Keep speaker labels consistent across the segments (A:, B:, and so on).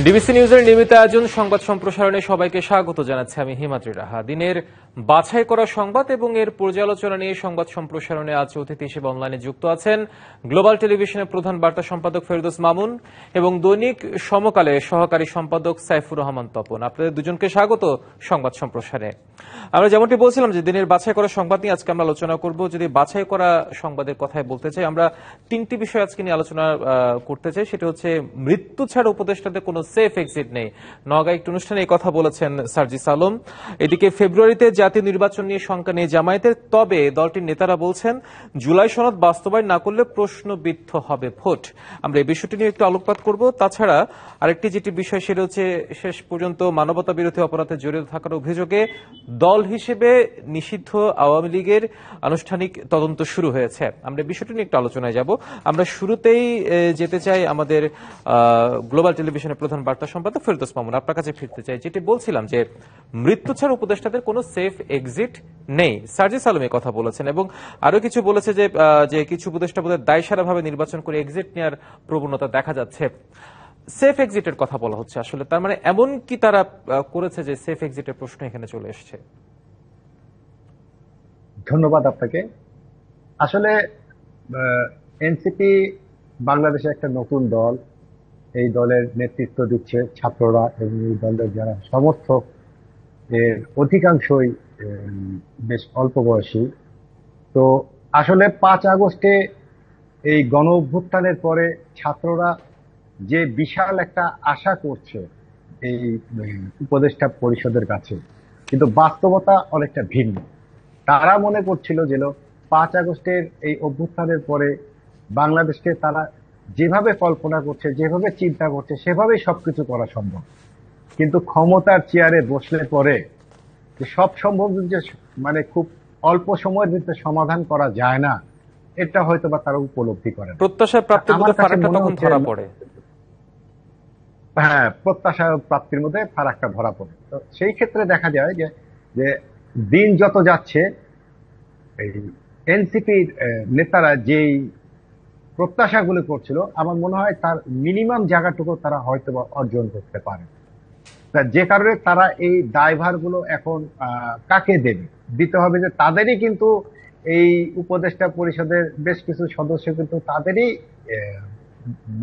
A: DBC নিউজের নিয়মিত আয়োজন সংবাদ সম্প্রসারণে সবাইকে স্বাগত জানাচ্ছি আমি হিমাদ্রি রাহা। দিনের বাছাই করা সংবাদ এবং এর পর্যালোচনা নিয়ে সংবাদ সম্প্রসারণে আজ অতিথি হিসেবে অনলাইনে যুক্ত আছেন গ্লোবাল টেলিভিশনের প্রধান বার্তা সম্পাদক ফেরদৌস মামুন এবং দৈনিক সমকালে সহকারী সম্পাদক সাইফুর রহমান তপন। আপনাদের দুজনকে স্বাগত সংবাদ সম্প্রসারণে। আমরা যেমনটি বলছিলাম যে দিনের বাছাই করা সংবাদ নিয়ে আজকে আমরা আলোচনা করব। যদি বাছাই করা সংবাদের কথাই বলতে চাই, আমরা তিনটি বিষয় আজকে নিয়ে আলোচনা করতে চাই। সেটা হচ্ছে মৃত্যু ছাড়া উপদেষ্টাদের কোনো সেফ এক্সিট নেই। নওগাঁ একটি অনুষ্ঠানে এই কথা বলেছেন সার্জিস আলম। এদিকে ফেব্রুয়ারিতে জাতীয় নির্বাচন নিয়ে শঙ্কা নেই জামায়াতের, তবে দলটির নেতারা বলছেন জুলাই সনদ বাস্তবায়ন না করলে প্রশ্নবিদ্ধ হবে ভোট। আমরা এই বিষয়টি নিয়ে একটু আলোকপাত করব। তাছাড়া আরেকটি যেটি বিষয় সেটা হচ্ছে শেষ পর্যন্ত মানবতা বিরোধী অপরাধে জড়িত থাকার অভিযোগে দল হিসেবে নিষিদ্ধ আওয়ামী লীগের আনুষ্ঠানিক তদন্ত শুরু হয়েছে। আমরা বিষয়টি নিয়ে একটু আলোচনায় যাব। আমরা শুরুতেই যেতে চাই আমাদের গ্লোবাল টেলিভিশনের প্রধান বার্তা সম্পাদক ফেরদৌস মামুন, আপনার কাছে ফিরতে চাই। যেটি বলছিলাম যে মৃত্যু ছাড়া উপদেষ্টাদের কোনো সেফ এক্সিট নেই, সার্জিস আলম এই কথা বলেছেন এবং আরো কিছু বলেছে যে কিছু উপদেষ্টা বোধহয় দায়সারাভাবে নির্বাচন করে এক্সিট নেওয়ার প্রবণতা দেখা যাচ্ছে। সেফ এক্সিটের কথা বলা হচ্ছে, আসলে তার মানে এমন কি তারা করেছে যে সেফ এক্সিটের প্রশ্ন এখানে চলে এসছে?
B: ধন্যবাদ আপনাকে। আসলে এনসিপি বাংলাদেশে একটা নতুন দল। এই দলের নেতৃত্ব দিচ্ছে ছাত্ররা এবং এই দলের যারা সমর্থক এর অধিকাংশই বেশ অল্প বয়সী। তো আসলে 5 আগস্টে এই গণ অভ্যুত্থানের পরে ছাত্ররা যে বিশাল একটা আশা করছে এই উপদেষ্টা পরিষদের কাছে, কিন্তু বাস্তবতা অনেকটা ভিন্ন। তারা মনে করছিল যে 5 আগস্টের এই অভ্যুত্থানের পরে বাংলাদেশকে তারা যেভাবে কল্পনা করছে, যেভাবে চিন্তা করছে, সেভাবেই সবকিছু করা সম্ভব। কিন্তু ক্ষমতার চেয়ারে বসলে পরে যে সব সম্ভব, যে মানে খুব অল্প সময়ের ভিতরে সমাধান করা যায় না, এটা হয়তো বা তারা উপলব্ধি করে।
A: প্রত্যাশার প্রাপ্তির মধ্যে ফারাকটা তখন ধরা পড়ে।
B: হ্যাঁ, প্রত্যাশা প্রাপ্তির মধ্যে ফারাকটা ধরা পড়ে। তো সেই ক্ষেত্রে দেখা যায় যে দিন যত যাচ্ছে এই এনসিপির নেতারা যেই প্রত্যাশাগুলো করছিল, আমার মনে হয় তার মিনিমাম জায়গাটুকু তারা হয়তো অর্জন করতে পারে। যে কারণে তারা এই দায়ভারগুলো এখন কাকে দেবে, দিতে হবে যে তাদেরই। কিন্তু এই উপদেষ্টা পরিষদের বেশ কিছু সদস্য কিন্তু তাদেরই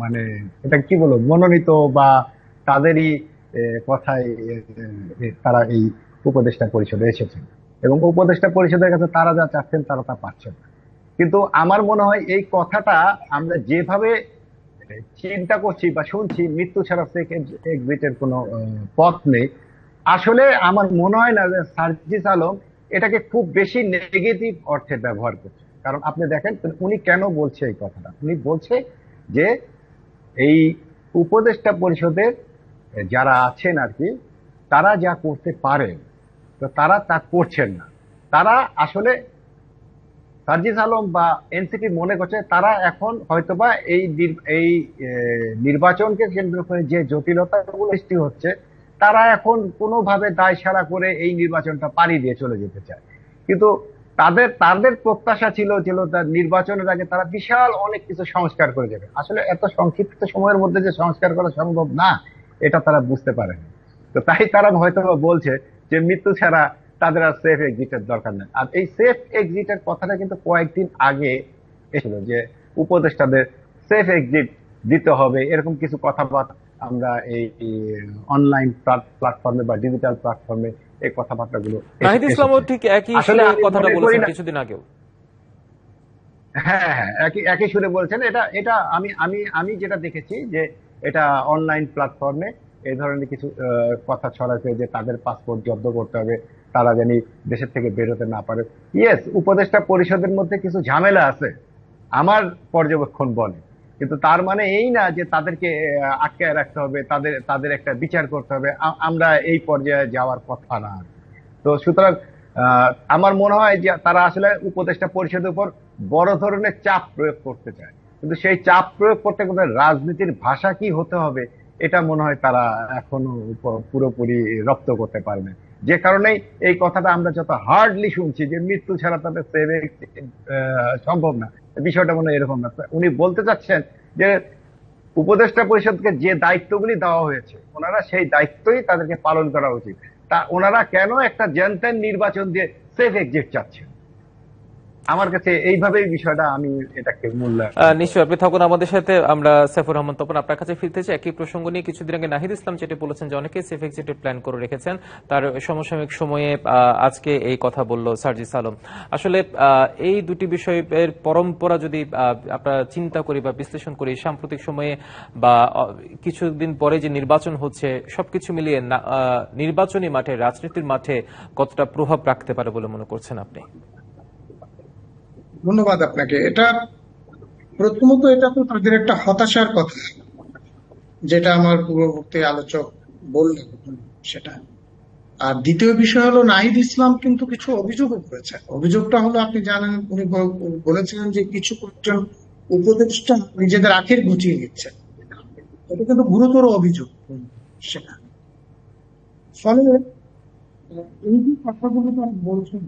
B: মানে এটা কি বলবো মনোনীত, বা তাদেরই কথায় তারা এই উপদেষ্টা পরিষদে এসেছেন এবং উপদেষ্টা পরিষদের কাছে তারা যা চাচ্ছেন তারা তা পাচ্ছেন না। কিন্তু আমার মনে হয় এই কথাটা আমরা যেভাবে চিন্তা করছি বা শুনছি, মৃত্যু ছাড়া সেফ এক্সিটের কোনো পথ নেই, আসলে আমার মনে হয় না যে সার্জিস আলম এটাকে খুব বেশি নেগেটিভ অর্থে ব্যবহার করছে। কারণ আপনি দেখেন উনি কেন বলছে এই কথাটা। উনি বলছে যে এই উপদেষ্টা পরিষদের যারা আছেন আর কি, তারা যা করতে পারেন তো তারা তা করছেন না। তারা আসলে সার্জিস আলম বা এনসিপি মনে করছে তারা এখন হয়তোবা এই নির্বাচনকে কেন্দ্র করে যে জটিলতাগুলো সৃষ্টি হচ্ছে, তারা এখন কোনোভাবে দায় সারা করে এই নির্বাচনটা পাড়ি দিয়ে চলে যেতে চায়। কিন্তু তাদের প্রত্যাশা ছিল তার নির্বাচনের আগে তারা বিশাল অনেক কিছু সংস্কার করে যাবে। আসলে এত সংক্ষিপ্ত সময়ের মধ্যে যে সংস্কার করা সম্ভব না, এটা তারা বুঝতে পারেনি। তো তাই তারা হয়তো বলছে যে মৃত্যু ছাড়া তাদের আর সেফ এক্সিটের দরকার নেই। আর এই সেফ এক্সিটের কথাটা কিন্তু কয়েকদিন আগে এসেছিল যে উপদেষ্টাদের সেফ এক্সিট দিতে হবে, এরকম কিছু কথাবার্তা আমরা এই অনলাইন প্ল্যাটফর্মে বা ডিজিটাল প্ল্যাটফর্মে এই কথাবার্তাগুলো।
A: নাহিদ ইসলামও ঠিক একই কথাটা বলেছেন কিছুদিন আগেও।
B: হ্যাঁ হ্যাঁ, একই সুরে বলছেন। এটা আমি যেটা দেখেছি যে এটা অনলাইন প্ল্যাটফর্মে এই ধরনের কিছু কথা ছড়াচ্ছে যে তাদের পাসপোর্ট জব্দ করতে হবে, তারা জানি দেশের থেকে বেরোতে না পারে। ইয়েস, উপদেষ্টা পরিষদের মধ্যে কিছু ঝামেলা আছে আমার পর্যবেক্ষণ বলে, কিন্তু তার মানে এই না যে তাদেরকে আটকায় রাখতে হবে, তাদের একটা বিচার করতে হবে। আমরা এই পর্যায়ে যাওয়ার কথা না। তো সুতরাং আমার মনে হয় যে তারা আসলে উপদেষ্টা পরিষদের উপর বড় ধরনের চাপ প্রয়োগ করতে চায়, কিন্তু সেই চাপ প্রয়োগ করতে গেলে রাজনীতির ভাষা কি হতে হবে এটা মনে হয় তারা এখনো পুরোপুরি রপ্ত করতে পারে না। যে কারণেই এই কথাটা আমরা যত হার্ডলি শুনছি যে মৃত্যু ছাড়া তাদের সেভ সম্ভব না, বিষয়টা মনে হয় এরকম না। উনি বলতে চাচ্ছেন যে উপদেষ্টা পরিষদকে যে দায়িত্বগুলি দেওয়া হয়েছে ওনারা সেই দায়িত্বই তাদেরকে পালন করা উচিত। তা ওনারা কেন একটা জেনতেন নির্বাচন দিয়ে সেফ এক্সিট চাচ্ছেন? আমার কাছে এইভাবেই বিষয়টা, আমি এটাকে মূল্যায়ন
A: নিশ্চয়ই আপনি থাকুন আমাদের সাথে। আমরা সাইফুর রহমান তপন আপনার কাছে ফিরতে চাই একই প্রসঙ্গ নিয়ে। কিছুদিন আগে নাহিদ ইসলাম যেটা বলেছেন যে অনেকে সেফ এক্সিটের প্ল্যান করে রেখেছেন, তার সমসাময়িক সময়ে আজকে এই কথা বলল সার্জিস আলম। আসলে এই দুটি বিষয়ের পরম্পরা যদি আমরা চিন্তা করি বা বিশ্লেষণ করি, সাম্প্রতিক সময়ে বা কিছুদিন পরে যে নির্বাচন হচ্ছে, সবকিছু মিলিয়ে নির্বাচনী মাঠে, রাজনীতির মাঠে কতটা প্রভাব রাখতে পারে বলে মনে করছেন আপনি?
C: ধন্যবাদ আপনাকে। এটা প্রথমত এটা তো তাদের একটা হতাশার কথা, যেটা আমার পূর্ববর্তী আলোচক বললেন সেটা। আর দ্বিতীয় বিষয় হলো নাহিদ ইসলাম কিন্তু কিছু অভিযোগও করেছেন। অভিযোগটা হলো, আপনি জানেন, উনি বলেছিলেন যে কিছু কয়েকজন উপদেষ্টা নিজেদের আখের গুছিয়ে নিচ্ছেন। এটা কিন্তু গুরুতর অভিযোগ সেটা। ফলে এই যে কথাগুলো তারা বলছেন,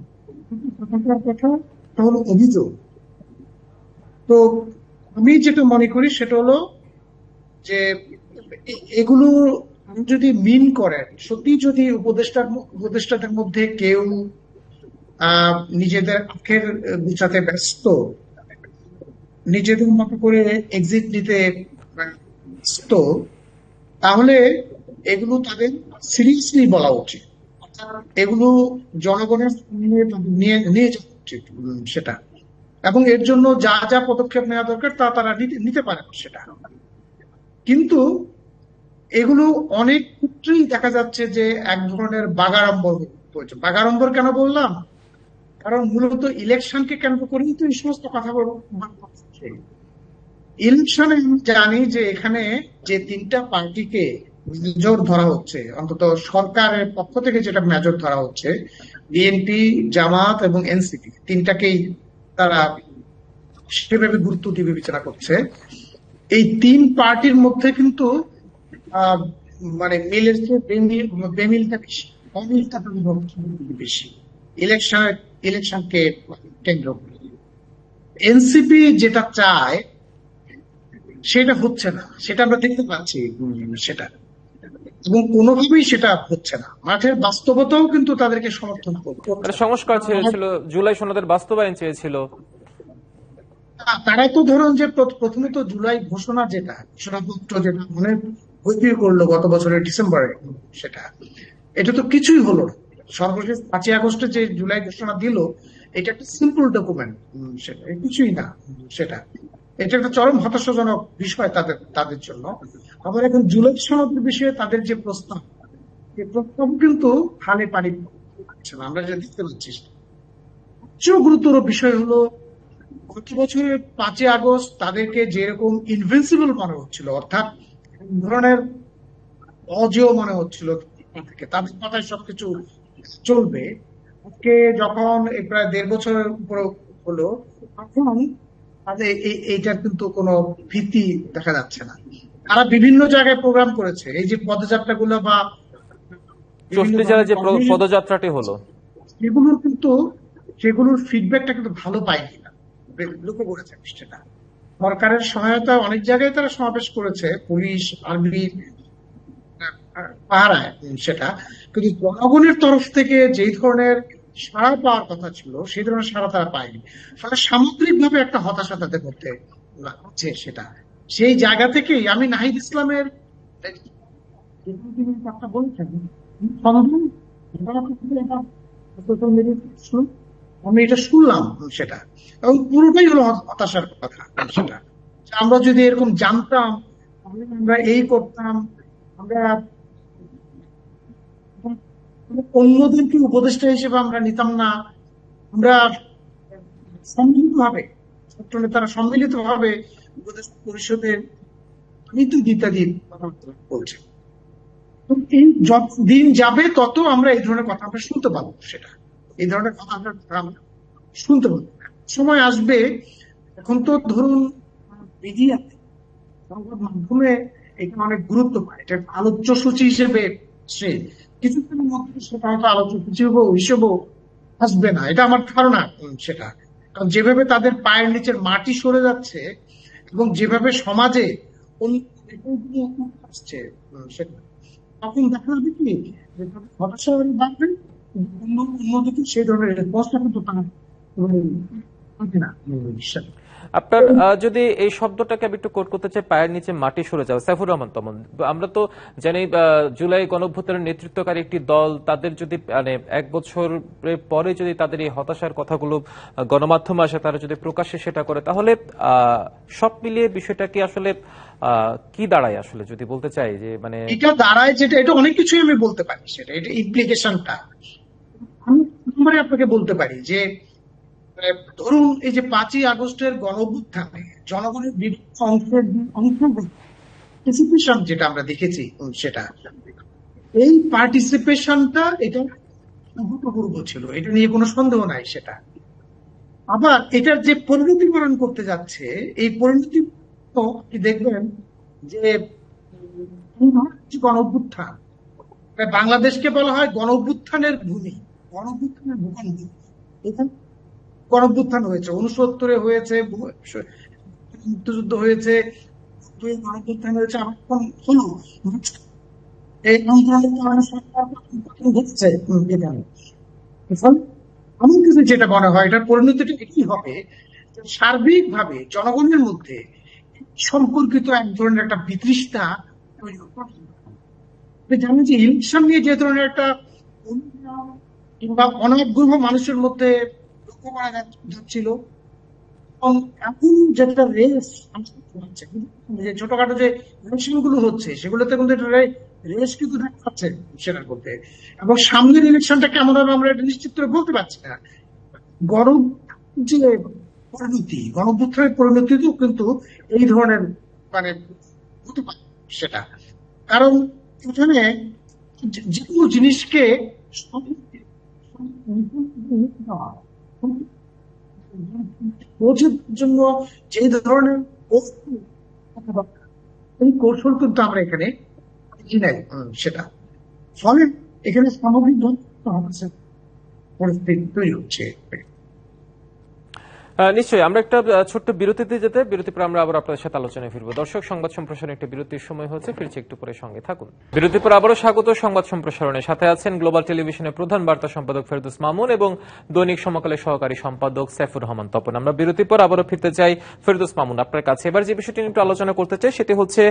C: কথা হলো অভিযোগ। তো আমি যেটা মনে করি সেটা হলো যে এগুলো যদি মিন করেন, সত্যি যদি উপদেষ্টাদের মধ্যে কেউ নিজেদের আখের গুছাতে ব্যস্ত, নিজেদের মতো করে এক্সিট নিতে ব্যস্ত, তাহলে এগুলো তাদের সিরিয়াসলি বলা উচিত। এগুলো জনগণের নিয়ে নিয়ে যাওয়া উচিত সেটা। এবং এর জন্য যা যা পদক্ষেপ নেওয়া দরকার তা তারা নিতে পারে সেটা। কিন্তু এগুলো অনেক ক্ষেত্রেই দেখা যাচ্ছে যে এক ধরনের বাগাড়ম্বর হয়েছে। বাগাড়ম্বর কেন বললাম? কারণ মূলত ইলেকশনকে কেন্দ্র করেই তো এই সমস্ত কথা বলছে। ইলেকশনে আমি জানি যে এখানে যে তিনটা পার্টিকে মেজর ধরা হচ্ছে, অন্তত সরকারের পক্ষ থেকে যেটা মেজর ধরা হচ্ছে, বিএনপি, জামাত এবং এনসিপি, তিনটাকেই তারা সেভাবে গুরুত্ব দিয়ে বিবেচনা করছে। এই তিন পার্টির মধ্যে কিন্তু মানে মিলের চেয়ে বেমিলটা বেশি, অমিলটা বেশি ইলেকশনকে কেন্দ্র করে। এনসিপি যেটা চায় সেটা হচ্ছে না, সেটা আমরা দেখতে পাচ্ছি সেটা, এবং কোনোভাবেই সেটা হচ্ছে না। মাঠের বাস্তবতাও কিন্তু তাদেরকে সমর্থন করছে।
A: সংস্কার চেয়েছিল, জুলাই সনদের বাস্তবায়ন চেয়েছিল।
C: তারাই তো ধরুন যে প্রথমত জুলাই ঘোষণাপত্র যেটা মনে বইপির করলো গত বছরের ডিসেম্বরে, সেটা এটা তো কিছুই হলো না। সর্বশেষ 5ই আগস্টে যে জুলাই ঘোষণা দিল, এটা একটা সিম্পল ডকুমেন্ট, সেটা কিছুই না সেটা। এটা একটা চরম হতাশাজনক বিষয় তাদের জন্য। আবার এখন জুলাই সনদের বিষয়ে তাদের যে প্রস্তাব, এই প্রস্তাব কিন্তু খালে পানি পাচ্ছে না, আমরা যেটা দেখতে পাচ্ছি। সবচেয়ে গুরুতর বিষয় হলো, গত বছরের 5ই আগস্ট তাদেরকে যেরকম ইনভিনসিবল মনে হচ্ছিল, অর্থাৎ ধরনের অজেয় মনে হচ্ছিল, তাদের কথায় সবকিছু চলবে, আজকে যখন প্রায় 1.5 বছরের উপরে হলো, তখন তাদের এইটার কিন্তু কোনো ভীতি দেখা যাচ্ছে না। তারা বিভিন্ন জায়গায় প্রোগ্রাম করেছে, এই যে পদযাত্রাগুলো বা
A: 64 জেলায় যে পদযাত্রাটি হলো,
C: সেগুলোর ফিডব্যাকটা কিন্তু ভালো পাইনি না, লক্ষ্য করেছে সেটা। সরকারের সহায়তা অনেক জায়গায় তারা সমাবেশ করেছে, পুলিশ আর্মির পাহারায় সেটা, কিন্তু জনগণের তরফ থেকে যেই ধরনের সাড়া পাওয়ার কথা ছিল সেই ধরনের সাড়া তারা পায়নি। ফলে সামগ্রিকভাবে একটা হতাশা তাদের মধ্যে আছে সেটা। সেই জায়গা থেকেই আমি নাহিদ ইসলামের কথা বলছেন, আমি এটা শুনলাম সেটা, এবং পুরোটাই হলো হতাশার কথা সেটা। আমরা যদি এরকম জানতাম, আমরা এই করতাম, আমরা অন্যদেরকে উপদেষ্টা হিসেবে আমরা নিতাম না, আমরা সম্মিলিত ভাবে ছাত্র নেতারা সম্মিলিত ভাবে উপদেষ্টা পরিষদের নীতি ইত্যাদি বলছে। এই যত দিন যাবে তত আমরা এই ধরনের কথা আমরা শুনতে পাবো সেটা, এই ধরনের কথা আমরা শুনতে পাবো। সময় আসবে, এখন তো ধরুন মিডিয়াতে, সংবাদ মাধ্যমে এটা অনেক গুরুত্ব পায়, এটা আলোচ্য সূচি হিসেবে সে কিছুদিনের মধ্যে সেটা হয়তো আলোচ্য সূচি হিসেবেও আসবে না, এটা আমার ধারণা সেটা। কারণ যেভাবে তাদের পায়ের নিচের মাটি সরে যাচ্ছে এবং যেভাবে সমাজে আসছে সেটা তখন দেখা যাবে কি যে হতাশা বাড়বে, অন্যদিকে সেই ধরনের রেসপন্সটা কিন্তু তারা পাবে না বিশ্বাস।
A: আপনার যদি এই শব্দটাকে আমি একটু কোট করতে চাই, পায়ের নিচে মাটি সরে যাওয়া, সাইফুর রহমান তমন, আমরা তো জানি জুলাই গণঅভ্যুত্থানের নেতৃত্বকারী একটি দল, তাদের যদি মানে 1 বছরের পরে যদি তাদের এই হতাশার কথাগুলো গণমাধ্যমে আসে, তারা যদি প্রকাশ্যে সেটা করে, তাহলে সব মিলিয়ে বিষয়টা কি আসলে কি দাঁড়ায় আসলে, যদি বলতে চাই যে মানে
C: এটা দাঁড়ায় যেটা, এটা অনেক কিছুই আমি বলতে পারি, সেটা এটা ইমপ্লিকেশনটা আমি নম্বরে আপনাকে বলতে পারি যে ধরুন এই যে 5ই আগস্টের গণ অভ্যুত্থানে জনগণের বিভিন্ন অংশের পার্টিসিপেশন যেটা আমরা দেখেছি, সেটা এই পার্টিসিপেশনটা এটা অভূতপূর্ব ছিল, এটা নিয়ে কোনো সন্দেহ নাই। সেটা আবার এটার যে পরিণতিকরণ করতে যাচ্ছে, এই পরিণতি আপনি দেখবেন যে গণ অভ্যুত্থান, বাংলাদেশকে বলা হয় গণ অভ্যুত্থানের ভূমি, গণ অভ্যুত্থানের ভূখণ্ড। এখানে গণ অভ্যুত্থান হয়েছে, 69-এ হয়েছে, মুক্তিযুদ্ধ হয়েছে, গণ অভ্যুত্থান হয়েছে, আবার হলো এই আন্দোলনের কারণে সরকার ঘটছে এখানে। ফলে আমার কাছে যেটা মনে হয় এটার পরিণতিটা কি হবে, সার্বিকভাবে জনগণের মধ্যে সম্পর্কিত এক ধরনের একটা বিতৃষ্ণা তৈরি হবে। আপনি জানেন যে ইলেকশন নিয়ে যে ধরনের একটা অনুভব কিংবা অনাগ্রহ মানুষের মধ্যে লক্ষ্য করা যাচ্ছিল, এবং এখন যেটা রেস হচ্ছে, যে ছোটখাটো যে ইলেকশন গুলো হচ্ছে সেগুলোতে কিন্তু একটা রেস কিন্তু দেখা যাচ্ছে সেটার মধ্যে, এবং সামনের ইলেকশনটা কেমন হবে আমরা এটা নিশ্চিত করে বলতে পারছি না। গরম যে পরিণতি, গণঅভ্যুত্থানের পরিণতিতেও কিন্তু এই ধরনের মানে হতে পারে সেটা, কারণ এখানে যে কোনো জিনিসকে বোঝার জন্য যে ধরনের কৌশল থাকা দরকার, এই কৌশল কিন্তু আমরা এখানে দেখি নাই সেটা। ফলে এখানে সামগ্রিক পরিস্থিতি তৈরি হচ্ছে।
A: নিশ্চয়ই আমরা একটা ছোট্ট বিরতিতে যেতে, বিরতির পর আমরা আবার আপনাদের সাথে আলোচনায় ফিরবো। দর্শক, সংবাদ সম্প্রসারণে একটা বিরতির সময় হচ্ছে, ফিরছি একটু পরে, সঙ্গে থাকুন। বিরতির পর আবারও স্বাগত সংবাদ সম্প্রসারণের সাথে আছেন গ্লোবাল টেলিভিশনের প্রধান বার্তা সম্পাদক ফেরদৌস মামুন এবং দৈনিক সমকালের সহকারী সম্পাদক সাইফুর রহমান তপন। আমরা বিরতির পর আবারও ফিরতে চাই ফেরদৌস মামুন আপনার কাছে। এবার যে বিষয়টি নিয়ে একটু আলোচনা করতে চাই সেটি হচ্ছে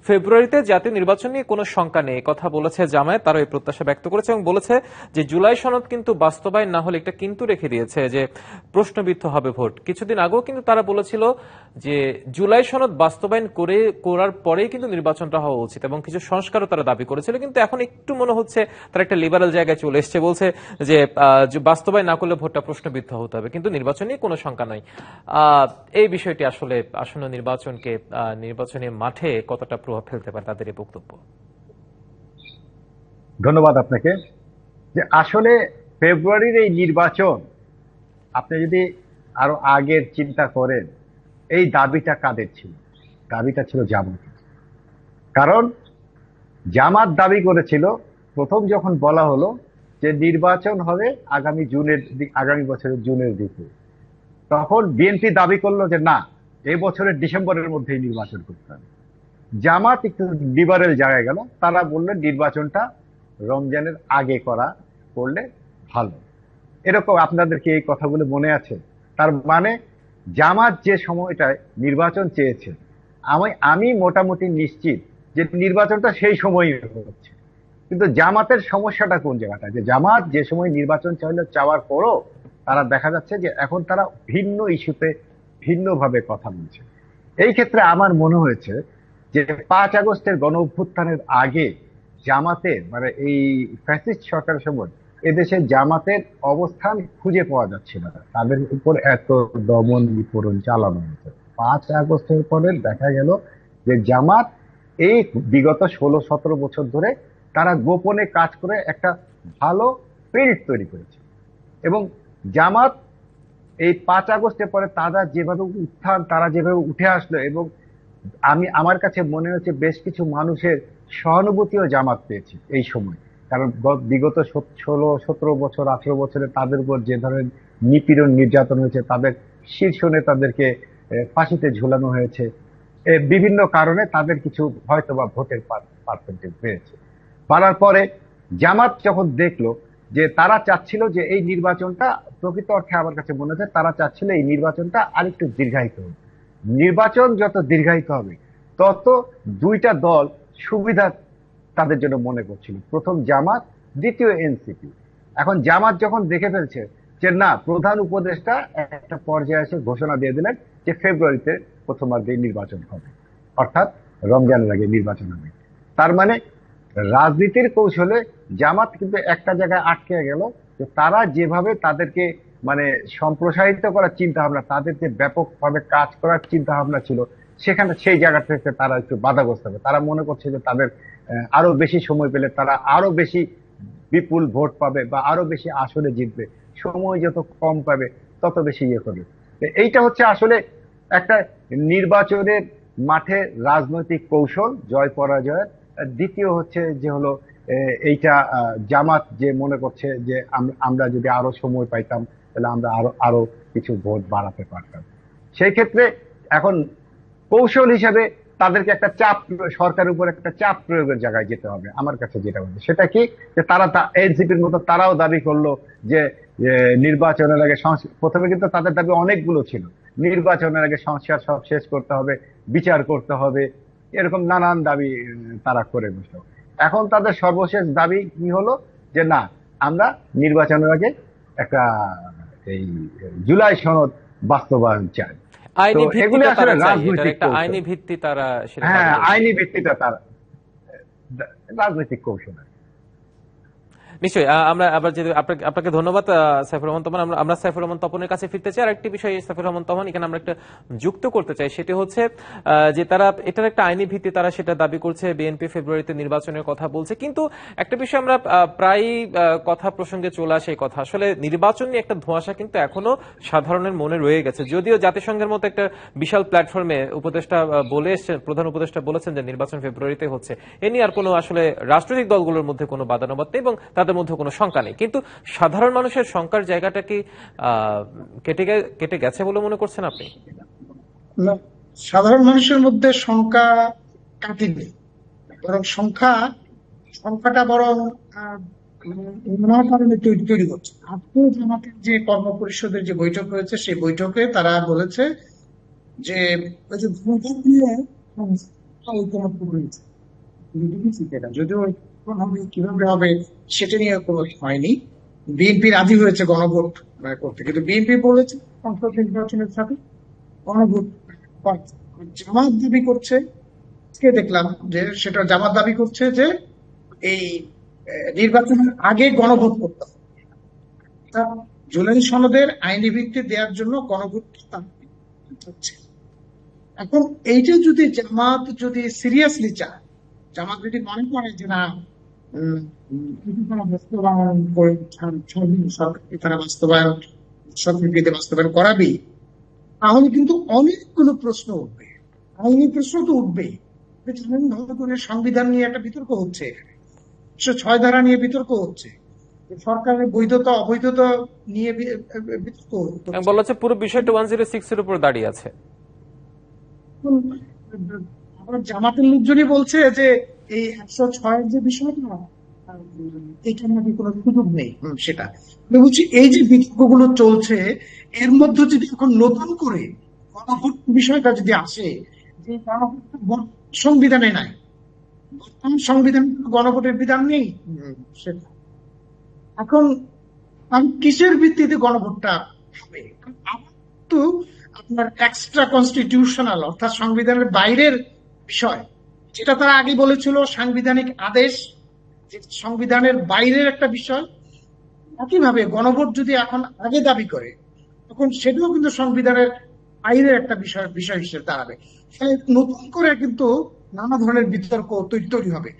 A: ফেব্রুয়ারিতে জাতীয় নির্বাচন নিয়ে কোনো শঙ্কা নেই কথা বলেছে জামায়াত, তারা এই প্রত্যাশা ব্যক্ত করেছে এবং বলেছে যে জুলাই সনদ কিন্তু বাস্তবায়ন না হলে একটা কিন্তু রেখে দিয়েছে যে প্রশ্নবিদ্ধ হবে ভোট। কিছুদিন আগেও কিন্তু তারা বলেছিল যে জুলাই সনদ বাস্তবায়ন করার পরেই কিন্তু নির্বাচনটা হওয়া উচিত এবং কিছু সংস্কারও তারা দাবি করেছিল, কিন্তু এখন একটু মনে হচ্ছে তারা একটা লিবারাল জায়গায় চলে এসছে, বলছে যে বাস্তবায়ন না করলে ভোটটা প্রশ্নবিদ্ধ হতে হবে, কিন্তু নির্বাচন নিয়ে কোনো শঙ্কা নাই। এই বিষয়টি আসলে আসন্ন নির্বাচনী মাঠে কতটা প্রভাব ফেলতে পারে তাদের এই বক্তব্য?
B: ধন্যবাদ আপনাকে। যে আসলে ফেব্রুয়ারির এই নির্বাচন, আপনি যদি আরো আগের চিন্তা করেন, এই দাবিটা কাদের ছিল? দাবিটা ছিল জামাত। কারণ জামাত দাবি করেছিল, প্রথম যখন বলা হলো যে নির্বাচন হবে আগামী বছরের জুনের দিকে, তখন বিএনপি দাবি করলো যে না, এই বছরের ডিসেম্বরের মধ্যেই নির্বাচন করতে হবে। জামাত একটু লিবারেল জায়গায় গেল, তারা বললেন নির্বাচনটা রমজানের আগে করলে ভালো। এরকম আপনাদেরকে এই কথাগুলো মনে আছে? তার মানে জামাত যে সময়টায় নির্বাচন চেয়েছে, আমি মোটামুটি নিশ্চিত যে নির্বাচনটা সেই সময়ই হচ্ছে। কিন্তু জামাতের সমস্যাটা কোন জায়গাটা, যে জামাত যে সময় নির্বাচন চাওয়ার পরও তারা দেখা যাচ্ছে যে এখন তারা ভিন্ন ইস্যুতে ভিন্নভাবে কথা বলছে। এই ক্ষেত্রে আমার মনে হয়েছে যে 5 আগস্টের গণ অভ্যুত্থানের আগে জামাতের মানে এই ফ্যাসিস্ট সরকারের সময় এদেশে জামাতের অবস্থান খুঁজে পাওয়া যাচ্ছিল না, তাদের উপর এত দমন নিপীড়ন চালানো হয়েছে। 5 আগস্টের পরে দেখা গেল যে জামাত এই বিগত 16-17 বছর ধরে তারা গোপনে কাজ করে একটা ভালো স্পিরিট তৈরি করেছে, এবং জামাত এই 5 আগস্টের পরে তারা যেভাবে উঠে আসলো, এবং আমার কাছে মনে হচ্ছে বেশ কিছু মানুষের সহানুভূতিও জামাত পেয়েছে এই সময়। কারণ বিগত 16-17 বছর 18 বছরে তাদের উপর যে ধরনের নিপীড়ন নির্যাতন হয়েছে, তাদের শীর্ষ নেতাদেরকে ফাঁসিতে ঝুলানো হয়েছে, বিভিন্ন কারণে তাদের কিছু হয়তোবা ভোটের পার্সেন্টেজ বেড়েছে। বাড়ার পরে জামাত যখন দেখলো যে তারা চাচ্ছিল যে এই নির্বাচনটা, প্রকৃত অর্থে আমার কাছে মনে হয় তারা চাচ্ছিল এই নির্বাচনটা আরেকটু দীর্ঘায়িত হবে। নির্বাচন যত দীর্ঘায়িত হবে তত দুইটা দল সুবিধা তাদের জন্য মনে করছিল, প্রথম জামাত, দ্বিতীয় এনসিপি। এখন জামাত যখন দেখে ফেলছে যে না, প্রধান উপদেষ্টা একটা পর্যায়ে এসে ঘোষণা দিয়ে দিলেন যে ফেব্রুয়ারিতে প্রথমার্ধে নির্বাচন হবে, অর্থাৎ রমজানের আগে নির্বাচন হবে, তার মানে রাজনীতির কৌশলে জামাত কিন্তু একটা জায়গায় আটকে গেল যে তারা যেভাবে তাদেরকে মানে সম্প্রসারিত করার চিন্তা ভাবনা, তাদের যে ব্যাপকভাবে কাজ করার চিন্তা ভাবনা ছিল, সেখানে সেই জায়গা থেকে তারা একটু বাধাগ্রস্ত হবে। তারা মনে করছে যে তাদের আরো বেশি সময় পেলে তারা আরো বেশি বিপুল ভোট পাবে বা আরো বেশি আসনে জিতবে, সময় যত কম পাবে তত বেশি ইয়ে করবে। তো এইটা হচ্ছে আসলে একটা নির্বাচনের মাঠে রাজনৈতিক কৌশল, জয় পরাজয়ের। দ্বিতীয় হচ্ছে যে হলো এইটা জামাত যে মনে করছে যে আমরা যদি আরো সময় পাইতাম তাহলে আমরা আরো কিছু ভোট বাড়াতে পারতাম। সেই ক্ষেত্রে এখন কৌশল হিসেবে তাদেরকে একটা চাপ, সরকারের উপর একটা চাপ প্রয়োগের জায়গায় যেতে হবে। আমার কাছে যেটা বলছে সেটা কি, যে তারা এনসিপির মতো তারাও দাবি করলো যে নির্বাচনের আগে প্রথমে কিন্তু তাদের দাবি অনেকগুলো ছিল, নির্বাচনের আগে সংস্কার সব শেষ করতে হবে, বিচার করতে হবে, এরকম নানান দাবি তারা করে বসলো। এখন তাদের সর্বশেষ দাবি কি হলো যে না, আমরা নির্বাচনের আগে একটা এই জুলাই সনদ বাস্তবায়ন চাই। তো
A: আইনি
B: এগুলো
A: ভিত্তিটা
B: আসলে
A: তারা চায়, এটার
B: রাজনৈতিক
A: একটা
B: কৌশল।
A: আইনি ভিত্তি তারা সেটা
B: হ্যাঁ,
A: দাবি করছে।
B: আইনি ভিত্তিটা তার রাজনৈতিক কৌশল।
A: নিশ্চয়ই আমরা আবার যদি আপনাকে ধন্যবাদ সাইফুর রহমান তপন। আমরা সাইফুর রহমান তপনের কাছে ফিরতে চাই। আর একটি বিষয় সাইফুর রহমান তপন এখানে আমরা একটা যুক্ত করতে চাই, সেটি হচ্ছে যে তারা এটার একটা আইনি ভিত্তি তারা সেটা দাবি করছে, বিএনপি ফেব্রুয়ারিতে নির্বাচনের কথা বলছে, কিন্তু একটা বিষয় আমরা প্রায় কথা প্রসঙ্গে চলে আসে, এই কথা আসলে নির্বাচন নিয়ে একটা ধোঁয়াশা কিন্তু এখনো সাধারণের মনে রয়ে গেছে। যদিও জাতিসংঘের মতো একটা বিশাল প্ল্যাটফর্মে উপদেষ্টা বলে এসছেন, প্রধান উপদেষ্টা বলেছেন যে নির্বাচন ফেব্রুয়ারিতে হচ্ছে, এ নিয়ে আর কোনো আসলে রাজনৈতিক দলগুলোর মধ্যে কোনো বাদানুবাদ নেই এবং তাদের মধ্যে কোনো শঙ্কা নেই, কিন্তু সাধারণ মানুষের শঙ্কার জায়গাটা কি কেটে গেছে বলে মনে করছেন আপনি?
C: না, সাধারণ মানুষের মধ্যে শঙ্কা কাটেনি, বরং সংখ্যাটা বরং নানা কারণে তৈরি হচ্ছে। আজকে জামাতের যে কর্ম পরিষদের যে বৈঠক হয়েছে, সেই বৈঠকে তারা বলেছে যে ওই যে ভোটার নিয়ে ঐকমত্য হয়েছে, যদিও হবে কিভাবে হবে সেটা নিয়ে কোনো হয়নি। বিএনপি রাজি হয়েছে গণভোট করতে, কিন্তু বিএনপি বলেছে সংসদ নির্বাচনের সাথে গণভোট করতে। জামাত দাবি করছে, আজকে দেখলাম যে সেটা জামাত দাবি করছে যে এই নির্বাচনের আগে গণভোট করতে হবে। জুলাই সনদের আইনি ভিত্তি দেওয়ার জন্য গণভোট হচ্ছে। এখন এইটা যদি জামাত যদি সিরিয়াসলি চায়, জামাত যদি মনে করে যে না বাস্তবায়ন করে তারা বাস্তবায়ন করাবি, তাহলে কিন্তু অনেকগুলো প্রশ্ন উঠবে, আইনি প্রশ্ন তো উঠবে। সংবিধান নিয়ে একটা বিতর্ক হচ্ছে, 106 ধারা নিয়ে বিতর্ক হচ্ছে, সরকারের বৈধতা অবৈধতা নিয়ে বিতর্ক হচ্ছে।
A: বলা হচ্ছে পুরো বিষয়টা 106 এর উপর দাঁড়িয়ে আছে।
C: আবার জামাতের লোকজনই বলছে যে এই 106 যে বিষয়টা, এইটার মধ্যে কোনো সুযোগ নেই। সেটা বুঝছি, এই যে বিতর্কগুলো চলছে এর মধ্যে যদি এখন নতুন করে গণভোট বিষয়টা যদি আসে, যে গণভোট সংবিধানে নাই, বর্তমান সংবিধান গণভোটের বিধান নেই, সেটা এখন কিসের ভিত্তিতে গণভোটটা হবে? তো আপনার এক্সট্রা কনস্টিটিউশনাল, অর্থাৎ সংবিধানের বাইরের বিষয়, যেটা তারা আগে বলেছিল সাংবিধানিক আদেশ, সংবিধানের বাইরের একটা বিষয়। একইভাবে গণভোট যদি এখন আগে দাবি করে, তখন সেটাও কিন্তু সংবিধানের বাইরের একটা বিষয় হিসেবে দাঁড়াবে। নতুন করে কিন্তু নানা ধরনের বিতর্ক তৈরি হবে।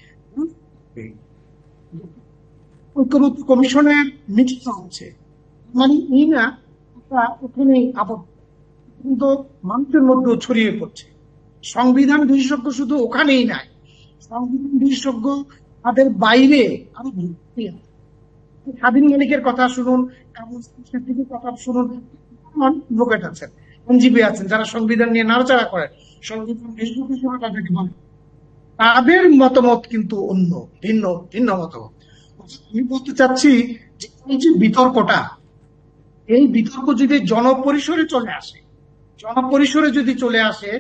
C: ঐক্যমত্য কমিশনের মিটিং হচ্ছে, মানে এই না ওখানে কিন্তু মানুষের মধ্যে ছড়িয়ে পড়ছে। সংবিধান বিশেষজ্ঞ শুধু ওখানেই নাই, সংবিধান বিশেষজ্ঞ তাদের বাইরে আরো স্বাধীন মালিকের কথা শুনুন, কথা শুনুন, অ্যাডভোকেট আছেন, আইনজীবী আছেন যারা সংবিধান নিয়ে নাড়াচাড়া করেন, সংবিধান নির্ভর হিসেবে তাদেরকে বলে, তাদের মতামত কিন্তু অন্য, ভিন্ন ভিন্ন মতামত। আমি বলতে চাচ্ছি যে এই যে বিতর্কটা, এই বিতর্ক যদি জনপরিসরে চলে আসে, জনপরিসরে যদি চলে আসে,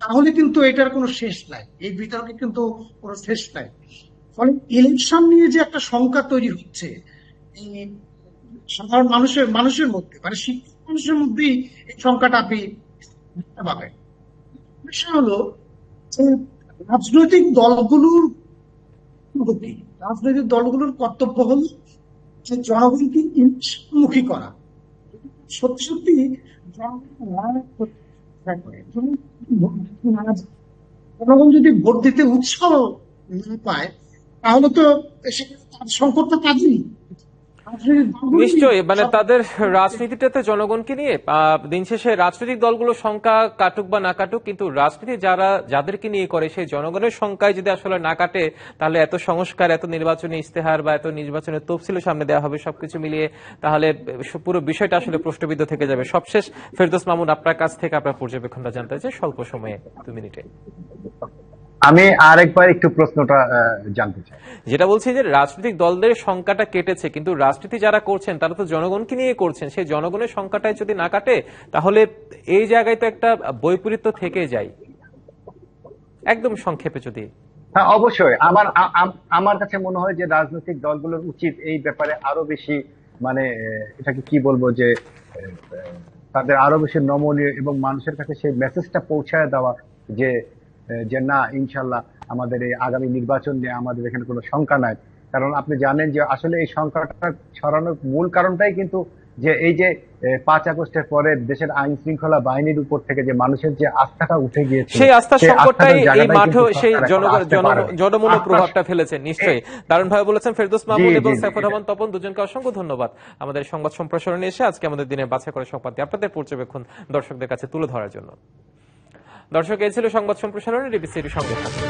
C: তাহলে কিন্তু এটার কোনো শেষ নাই, এই বিতর্কে কিন্তু কোনো শেষ নাই। ফলে ইলেকশন নিয়ে যে একটা শঙ্কা তৈরি হচ্ছে এই সাধারণ মানুষের মধ্যে, মানে শিক্ষিত মানুষের মধ্যেই এই শঙ্কাটা আপনি দেখতে পাবেন। বিষয় হলো যে রাজনৈতিক দলগুলোর গতি, রাজনৈতিক দলগুলোর কর্তব্য হলো যে জনগণকে ইলেকশনমুখী করা, সত্যি সত্যি জনগণ যদি ভোট দিতে উৎসাহ না পায়, তাহলে তো সেখানে সংকটটা কাজেই
A: নিশ্চয়ই, মানে তাদের রাজনীতিটাতে জনগণকে নিয়ে দিন শেষে রাজনৈতিক দলগুলোর সংখ্যা কাটুক বা না কাটুক, কিন্তু রাজনীতি যাদেরকে নিয়ে করে সেই জনগণের সংখ্যায় যদি আসলে না কাটে, তাহলে এত সংস্কার, এত নির্বাচনী ইস্তেহার বা এত নির্বাচনের তফসিল সামনে দেওয়া হবে, সবকিছু মিলিয়ে তাহলে পুরো বিষয়টা আসলে প্রশ্নবিদ্ধ থেকে যাবে। সবশেষ ফেরদৌস মামুন, আপনার কাছ থেকে আপনার পর্যবেক্ষণটা জানতে চাই স্বল্প সময়ে 2 মিনিটে।
B: আমি আরেকবার একটু প্রশ্নটা জানতে চাই।
A: যেটা বলছি যে রাজনৈতিক দলদের সংখ্যাটা কেটেছে, কিন্তু রাজনীতি যারা করছেন তারা তো জনগণকে নিয়ে করছেন, সেই জনগণের সংখ্যাটাই যদি না কাটে, তাহলে এই জায়গায় তো একটা বৈপরীত্য থেকে যায়। একদম সংক্ষেপে যদি।
B: হ্যাঁ, অবশ্যই আমার কাছে মনে হয় যে রাজনৈতিক দলগুলোর উচিত এই ব্যাপারে আরো বেশি, মানে এটাকে কি বলবো, যে তাদের আরো বেশি নমনীয় এবং মানুষের কাছে সেই মেসেজটা পৌঁছায় দেওয়া যে যে না, ইনশাল্লাহ আমাদের এই আগামী নির্বাচন নিয়ে আমাদের এখানে কোনো শঙ্কা নাই। কারণ আপনি জানেন যে আসলে এই সংখ্যাটা ছড়ানোর মূল কারণটাই কিন্তু যে এই যে 5 আগস্টের পরে দেশের আইন শৃঙ্খলা বাহিনীর উপর থেকে যে মানুষের যে আস্থাটা উঠে গিয়েছে,
A: সেই আস্থার সংকটটাই এই মাঠেও সেই জনমনে প্রভাবটা ফেলেছে। নিশ্চয়ই দারুণ ভাবে বলেছেন ফেরদৌস মামুন এবং সাইফুর রহমান তপন, দুজনকে অসংখ্য ধন্যবাদ আমাদের সংবাদ সম্প্রসারণে এসে আজকে আমাদের দিনের বাছাই করা সংবাদ দিয়ে আপনাদের পর্যবেক্ষণ দর্শকদের কাছে তুলে ধরার জন্য। দর্শক, এই ছিল সংবাদ সম্প্রসারণে, ডিবিসির সঙ্গে থাকুন।